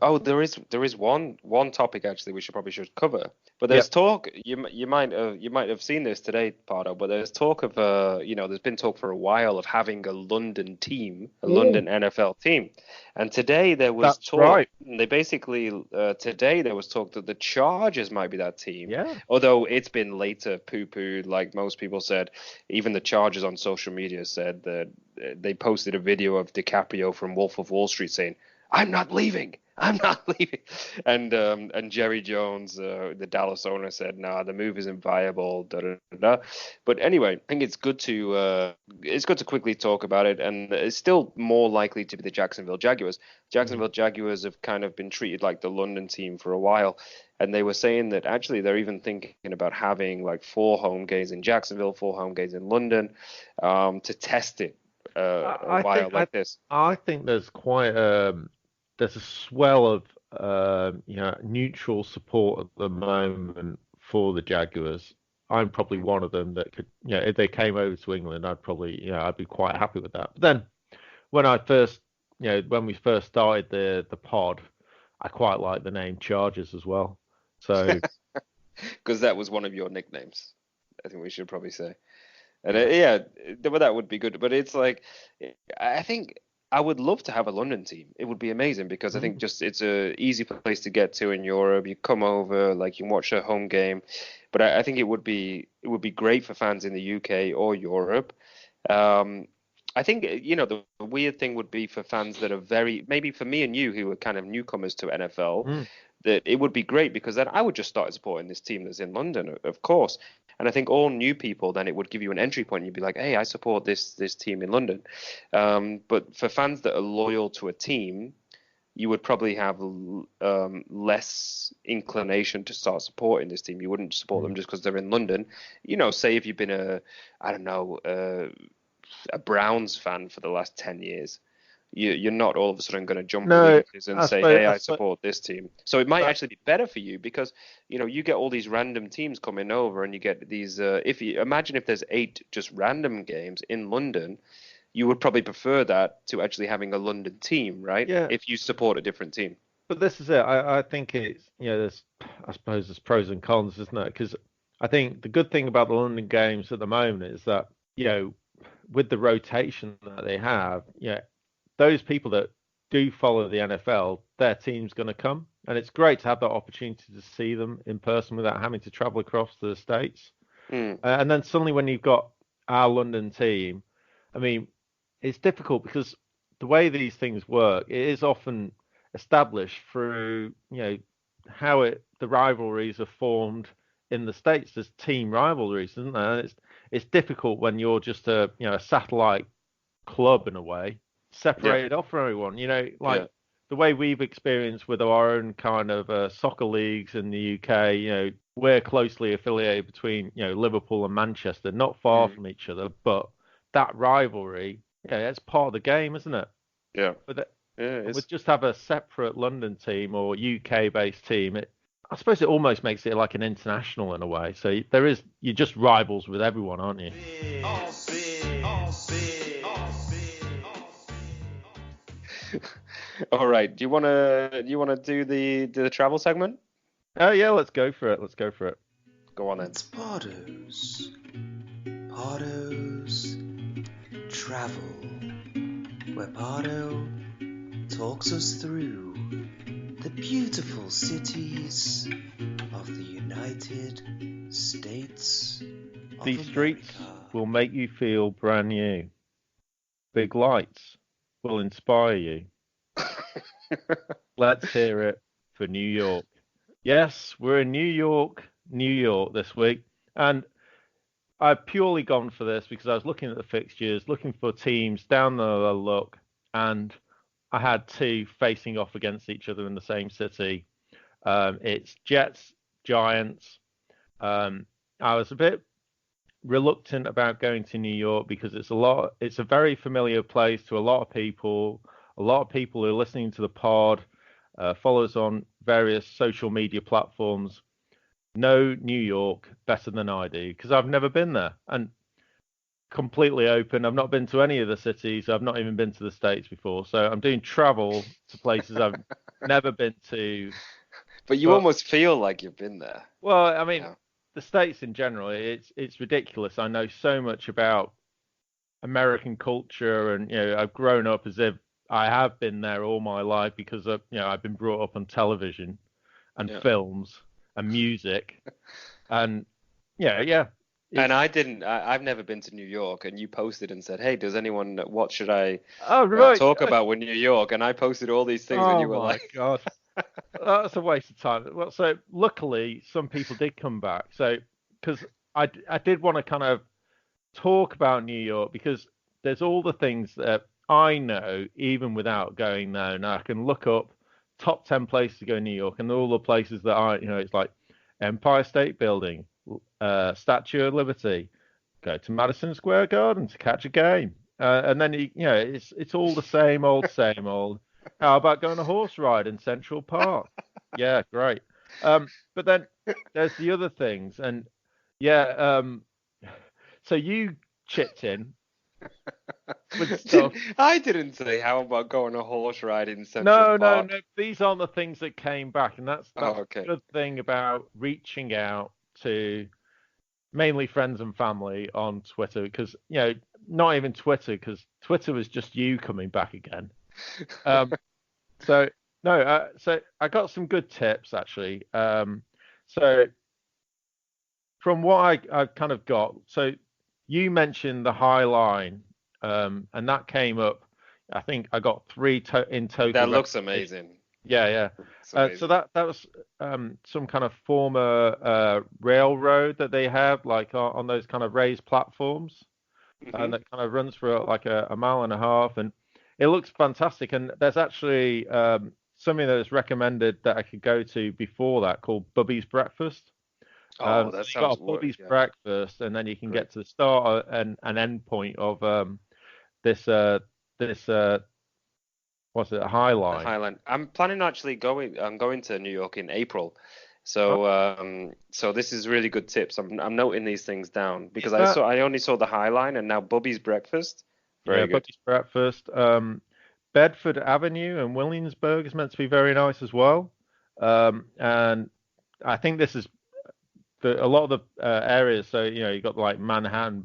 Oh, there is one topic actually we should cover. But there's talk. You might have seen this today, Pardo. But there's talk of there's been talk for a while of having a London team, a London NFL team. And today there was talk. Right. They basically today there was talk that the Chargers might be that team. Yeah. Although it's been later poo-pooed, like most people said. Even the Chargers on social media said that they posted a video of DiCaprio from Wolf of Wall Street saying, I'm not leaving. And Jerry Jones, the Dallas owner, said, "No, the move isn't viable." Da, da, da, da. But anyway, I think it's good to quickly talk about it, and it's still more likely to be the Jacksonville Jaguars. Jacksonville Jaguars have kind of been treated like the London team for a while, and they were saying that actually they're even thinking about having like 4 home games in Jacksonville, 4 home games in London, to test it a while like this. I think there's quite there's a swell of neutral support at the moment for the Jaguars. I'm probably one of them that could, if they came over to England, I'd be quite happy with that. But then when we first started the pod, I quite like the name Chargers as well. So because that was one of your nicknames, I think we should probably say. And that would be good. But it's like, I think I would love to have a London team. It would be amazing because I think just it's a easy place to get to in Europe. You come over, like you watch a home game, but I think it would be great for fans in the UK or Europe. I think the weird thing would be for fans that are maybe for me and you who are kind of newcomers to NFL, that it would be great because then I would just start supporting this team that's in London, of course. And I think all new people, then it would give you an entry point. You'd be like, hey, I support this team in London. But for fans that are loyal to a team, you would probably have less inclination to start supporting this team. You wouldn't support them just because they're in London. Say if you've been a Browns fan for the last 10 years, you're not all of a sudden going to jump and say, hey, I support this team. So it might actually be better for you because, you get all these random teams coming over and you get these, imagine if there's 8 just random games in London, you would probably prefer that to actually having a London team, right? Yeah. If you support a different team. But this is it. I think it's, I suppose there's pros and cons, isn't it? Because I think the good thing about the London games at the moment is that, with the rotation that they have, those people that do follow the NFL, their team's going to come. And it's great to have that opportunity to see them in person without having to travel across to the States. And then suddenly when you've got our London team, I mean, it's difficult because the way these things work, it is often established through, how the rivalries are formed in the States. There's team rivalries, isn't there? And it's difficult when you're just a satellite club in a way, separated off from everyone. The way we've experienced with our own kind of soccer leagues in the UK. We're closely affiliated between Liverpool and Manchester, not far from each other, but that rivalry, it's part of the game, isn't it? Yeah. But with just have a separate London team or UK-based team, I suppose it almost makes it like an international in a way. So you're just rivals with everyone, aren't you? All right. Do you wanna do the travel segment? Yeah, let's go for it. Go on then. It's Pardo's Travel, where Pardo talks us through the beautiful cities of the United States of These streets America. will make you feel brand new. Big lights will inspire you. Let's hear it for New York. Yes, we're in New York this week. And I've purely gone for this because I was looking at the fixtures, looking for teams down the look, and I had 2 facing off against each other in the same city. It's Jets, Giants. I was a bit reluctant about going to New York because it's a very familiar place to a lot of people. A lot of people who are listening to the pod, follow us on various social media platforms, know New York better than I do because I've never been there. And completely open, I've not been to any of the cities. I've not even been to the States before. So I'm doing travel to places I've never been to. But you almost feel like you've been there. Well, I mean, the States in general, it's ridiculous. I know so much about American culture, and I've grown up as if I have been there all my life because I've been brought up on television and films and music, and And I've never been to New York, and you posted and said, hey, does anyone, what should I talk about with New York? And I posted all these things, and you were like, God, that's a waste of time. Well, so luckily some people did come back. So, because I did want to kind of talk about New York because there's all the things that I know even without going there. Now I can look up top 10 places to go in New York, and all the places that it's like Empire State Building, Statue of Liberty, go to Madison Square Garden to catch a game, and then it's all the same old. How about going a horse ride in Central Park? Yeah, great. But then there's the other things, and so you chipped in with stuff. I didn't say how about going a horse ride in Central Park. No. These aren't the things that came back, and that's okay. The good thing about reaching out to mainly friends and family on Twitter, because not even Twitter, because Twitter was just you coming back again. So I got some good tips actually. So from what I kind of got, so you mentioned the High Line, and that came up. I think I got 3 in total. That looks amazing. Yeah. So that was some kind of former railroad that they have, like on those kind of raised platforms, and that kind of runs for like a mile and a half, and it looks fantastic. And there's actually something that is recommended that I could go to before that called Bubby's Breakfast. Oh, So that you sounds got a Bubby's yeah. Breakfast, and then you can get to the start and end point of this what's it, a High The Line. Highland. I'm planning actually going. I'm going to New York in April, so so this is really good tips. I'm noting these things down because I only saw the High Line and now Bubby's Breakfast. Very good. Bubby's Breakfast. Bedford Avenue and Williamsburg is meant to be very nice as well. And I think this is a lot of the areas. So you got like Manhattan,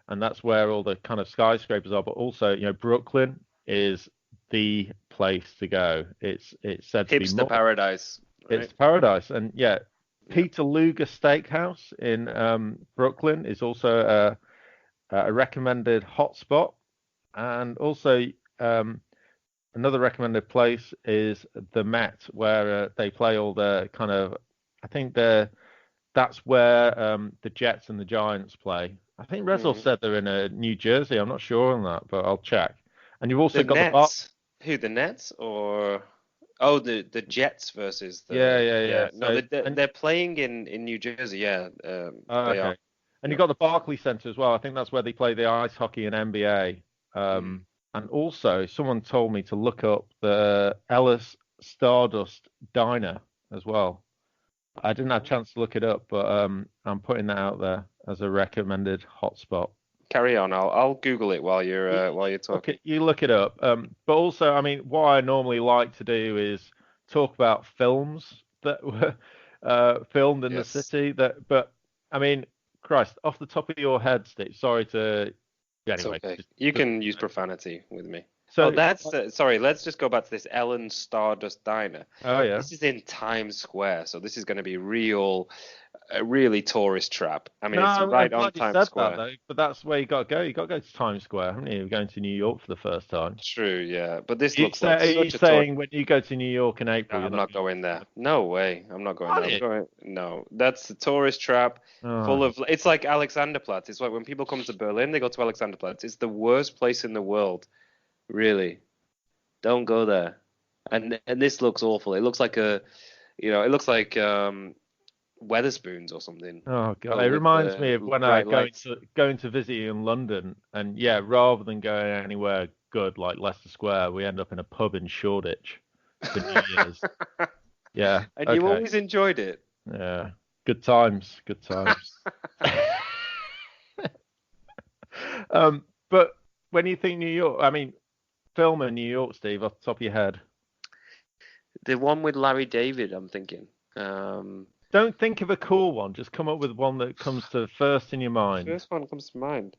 and that's where all the kind of skyscrapers are. But also, Brooklyn is the place to go. It's said to be Hipster paradise. Right? It's paradise, and Peter Luger Steakhouse in Brooklyn is also a recommended hotspot, and also another recommended place is the Met, where they play all the kind of. I think that's where the Jets and the Giants play. I think Rezel said they're in New Jersey. I'm not sure on that, but I'll check. And you've also got Nets. Who, the Nets or the Jets versus the yeah. No, they're playing in New Jersey. Yeah, they are. And you've got the Barclays Center as well. I think that's where they play the ice hockey and NBA. And also, someone told me to look up the Ellis Stardust Diner as well. I didn't have a chance to look it up, but I'm putting that out there as a recommended hotspot. Carry on. I'll Google it while you're talking. You look it up. But also, I mean, what I normally like to do is talk about films that were filmed in the city. But I mean, Christ, off the top of your head, Steve. Sorry to. Anyway, it's okay. You can use profanity with me. So that's sorry. Let's just go back to this Ellen Stardust Diner. Oh yeah. This is in Times Square, so this is going to be a really tourist trap. I mean, it's right on Times Square. That, though, but that's where you got to go. You got to go to Times Square, haven't you? You're going to New York for the first time. True, yeah. But this looks like such a saying when you go to New York in April, I'm not going there. No way. I'm not going there. No, that's a tourist trap full of. It's like Alexanderplatz. It's like when people come to Berlin, they go to Alexanderplatz. It's the worst place in the world. Really, don't go there. And this looks awful. It looks like Weatherspoons or something. Oh god, it reminds me of when I going to visit you in London, and rather than going anywhere good like Leicester Square, we end up in a pub in Shoreditch for New Year's. Yeah, and you always enjoyed it. Yeah, good times. But when you think New York, I mean, film in New York, Steve, off the top of your head. The one with Larry David, I'm thinking. Don't think of a cool one. Just come up with one that comes to first in your mind. First one comes to mind.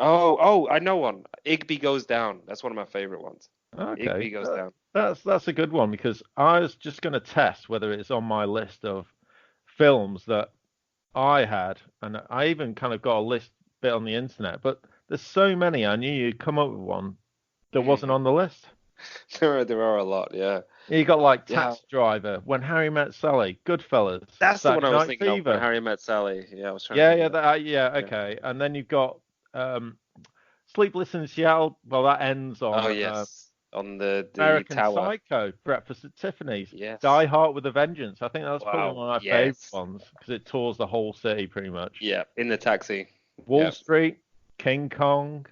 Oh, I know one. Igby Goes Down. That's one of my favorite ones. Okay. Igby Goes Down. That's a good one because I was just going to test whether it's on my list of films that I had, and I even kind of got a list bit on the internet. But there's so many. I knew you'd come up with one that wasn't on the list. There are a lot, yeah. You got like Taxi Driver, When Harry Met Sally, Goodfellas. That's the one I was thinking Fever. of, When Harry Met Sally. Yeah, I was trying to okay. And then you've got Sleepless in Seattle. Well, that ends on on the American tower. Psycho, Breakfast at Tiffany's. Yes. Die Hard with a Vengeance. I think that's probably one of my favorite ones because it tours the whole city pretty much. Yeah, in the taxi. Wall Street, King Kong,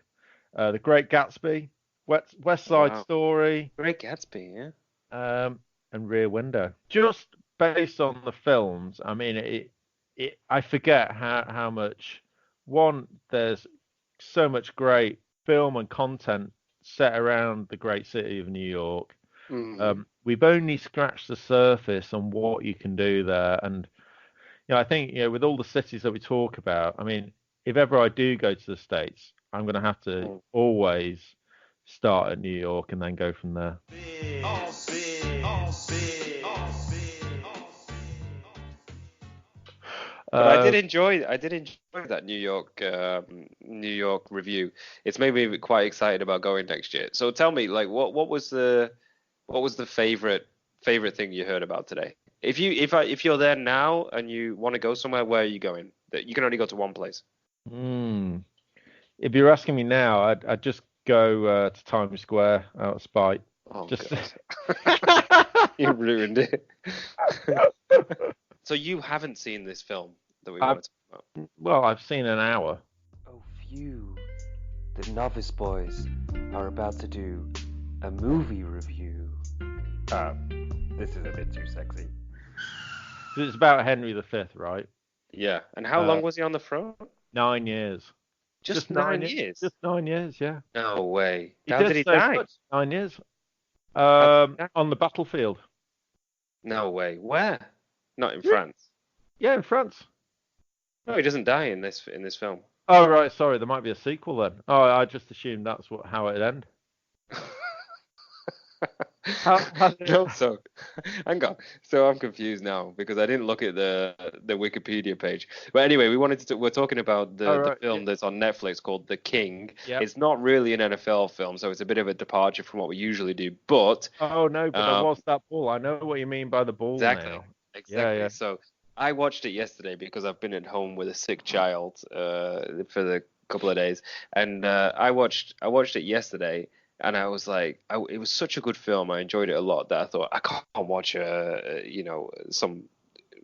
The Great Gatsby, West Side Story. Great Gatsby, yeah. And Rear Window. Just based on the films, I mean, I forget how much. One, there's so much great film and content set around the great city of New York. We've only scratched the surface on what you can do there, and I think with all the cities that we talk about, I mean, if ever I do go to the States, I'm going to have to always start at New York and then go from there. But I did enjoy that New York review. It's made me quite excited about going next year. So tell me, like, what was the favorite favorite thing you heard about today? If you're there now and you want to go somewhere, where are you going? That you can only go to one place. If you're asking me now, I'd just go to Times Square out of spite. Oh, just God. You ruined it. So you haven't seen this film that we want to talk about? Well, I've seen an hour. Oh, phew. The Novice Boys are about to do a movie review. This is a bit too sexy. It's about Henry V, right? Yeah. And how long was he on the throne? 9 years. Just 9 years? Just 9 years, yeah. No way. How did he die? 9 years. On the battlefield. No way. Where? Not in France. Yeah, in France. No, he doesn't die in this film. Oh, right. Sorry, there might be a sequel then. Oh, I just assumed that's how it'd end. So, hang on. So I'm confused now because I didn't look at the Wikipedia page. But anyway, we're talking about the film that's on Netflix called The King. Yep. It's not really an NFL film, so it's a bit of a departure from what we usually do. But there was that ball. I know what you mean by the ball. Exactly. Now. Exactly. Yeah. So I watched it yesterday because I've been at home with a sick child for the couple of days, and I watched it yesterday. And I was like, it was such a good film. I enjoyed it a lot that I thought I can't watch some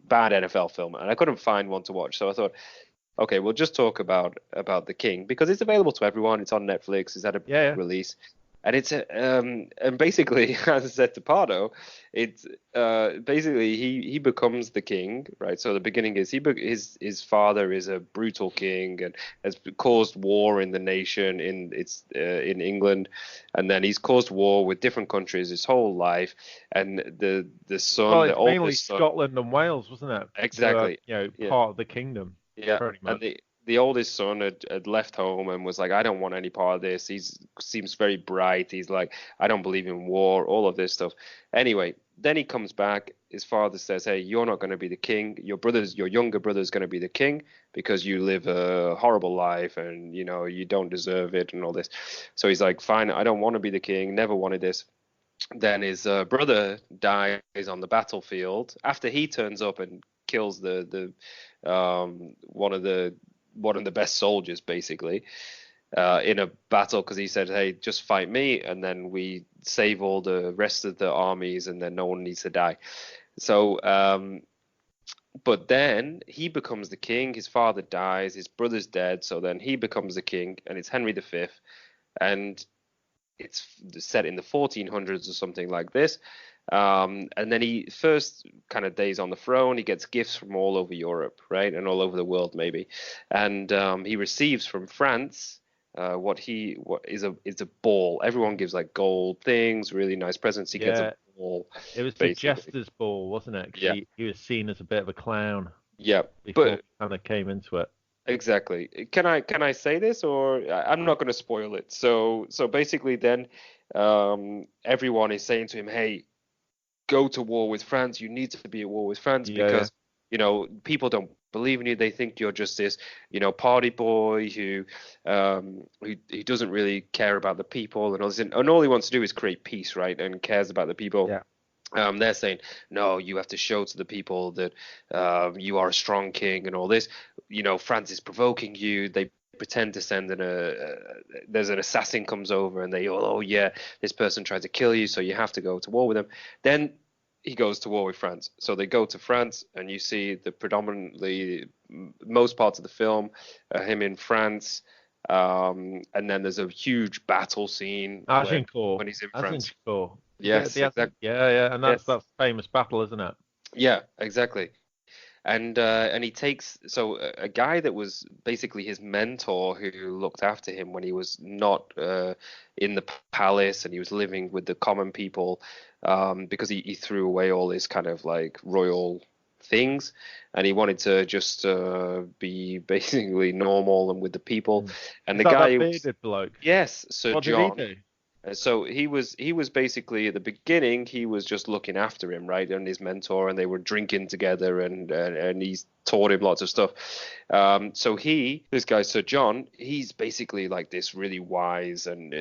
bad NFL film, and I couldn't find one to watch. So I thought, okay, we'll just talk about The King because it's available to everyone. It's on Netflix. It's had a release, and it's and basically, as I said to Pardo, it's basically he becomes the king, right? So the beginning is his father is a brutal king and has caused war in the nation in England, and then he's caused war with different countries his whole life, and the son, well, the mainly oldest son, Scotland and Wales, wasn't it? Exactly. Part of the kingdom. Yeah, pretty much. and the oldest son had left home and was like, I don't want any part of this. He seems very bright. He's like, I don't believe in war, all of this stuff. Anyway, then he comes back. His father says, hey, you're not going to be the king. Your younger brother's going to be the king because you live a horrible life and, you don't deserve it and all this. So he's like, fine, I don't want to be the king. Never wanted this. Then his brother dies on the battlefield after he turns up and kills one of the best soldiers, basically, in a battle because he said, hey, just fight me and then we save all the rest of the armies and then no one needs to die. So but then he becomes the king. His father dies, his brother's dead, so then he becomes the king, and it's Henry V, and it's set in the 1400s or something like this. And then he first kind of days on the throne, he gets gifts from all over Europe, right, and all over the world maybe, and he receives from France what is a ball. Everyone gives like gold things, really nice presents. He gets a ball. It was the jester's ball, wasn't it? 'Cause he was seen as a bit of a clown. Yeah, before he kind of came into it. Exactly. Can I say this, or I'm not going to spoil it? So basically, then everyone is saying to him, hey, go to war with France. You need to be at war with France because people don't believe in you. They think you're just this party boy who doesn't really care about the people and all this, and all he wants to do is create peace, right, and cares about the people. They're saying, no, you have to show to the people that you are a strong king and all this. France is provoking you. They pretend to send there's an assassin comes over and they, oh yeah, this person tried to kill you, so you have to go to war with them. Then he goes to war with France. So they go to France, and you see the predominantly most parts of the film him in France. And then there's a huge battle scene when he's in France. Yes, exactly. Yeah, and that's that famous battle, isn't it? Yeah, exactly. And he takes a guy that was basically his mentor who looked after him when he was not in the palace and he was living with the common people, because he threw away all his kind of like royal things and he wanted to just be basically normal and with the people. And Is the that guy, that bearded bloke? yes, Sir what John. Did he do? So he was basically at the beginning, he was just looking after him, right, and his mentor, and they were drinking together, and he's taught him lots of stuff. So this guy Sir John, he's basically like this really wise and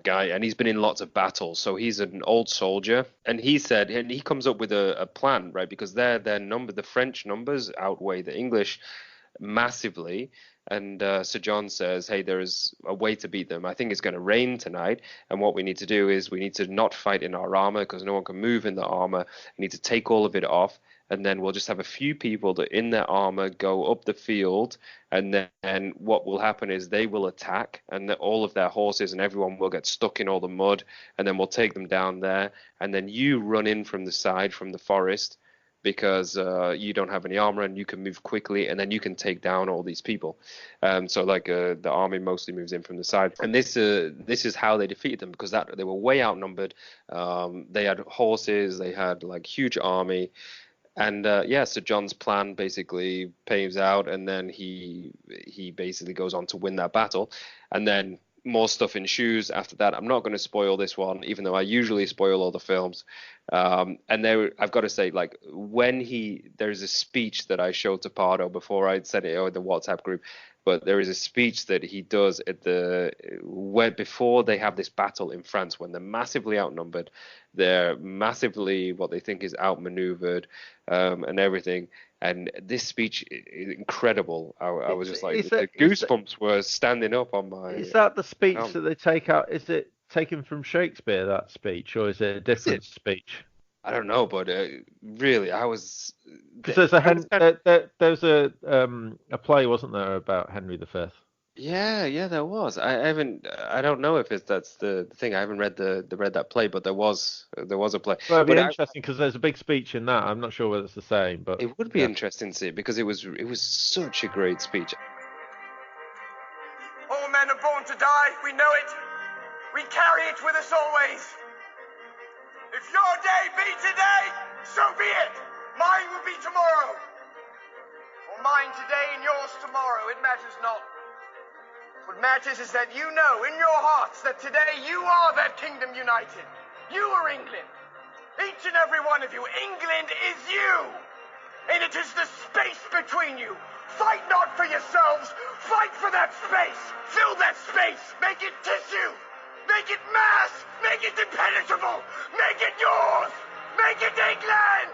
guy, and he's been in lots of battles. So he's an old soldier, and he comes up with a plan, right, because the French numbers outweigh the English massively. And Sir John says, hey, there is a way to beat them. I think it's going to rain tonight. And what we need to do is we need to not fight in our armor because no one can move in the armor. We need to take all of it off. And then we'll just have a few people that in their armor go up the field. And then what will happen is they will attack, and all of their horses and everyone will get stuck in all the mud. And then we'll take them down there. And then you run in from the side, from the forest, because you don't have any armor and you can move quickly, and then you can take down all these people. So the army mostly moves in from the side, and this is how they defeated them, because they were way outnumbered. They had horses, they had like huge army, and so John's plan basically paves out, and then he basically goes on to win that battle, and then more stuff ensues after that. I'm not going to spoil this one, even though I usually spoil all the films. And I've got to say, like, there's a speech that I showed to Pardo before I'd sent it over the WhatsApp group, but there is a speech that he does before they have this battle in France, when they're massively outnumbered, they're massively what they think is outmaneuvered, and everything. And this speech is incredible. I was just like, the goosebumps were standing up on my... Is that the speech that they take out? Is it taken from Shakespeare, that speech, or is it a different speech? I don't know, but really, I was... Because there's a play, wasn't there, about Henry V? Yeah, there was. I don't know if that's the thing. I haven't read that play, but there was a play. Well, it'd be interesting because there's a big speech in that. I'm not sure whether it's the same, but it would be interesting to see, because it was such a great speech. All men are born to die. We know it. We carry it with us always. If your day be today, so be it. Mine will be tomorrow, or mine today and yours tomorrow. It matters not. What matters is that you know in your hearts that today you are that kingdom united. You are England. Each and every one of you. England is you. And it is the space between you. Fight not for yourselves. Fight for that space. Fill that space. Make it tissue. Make it mass. Make it impenetrable. Make it yours. Make it England.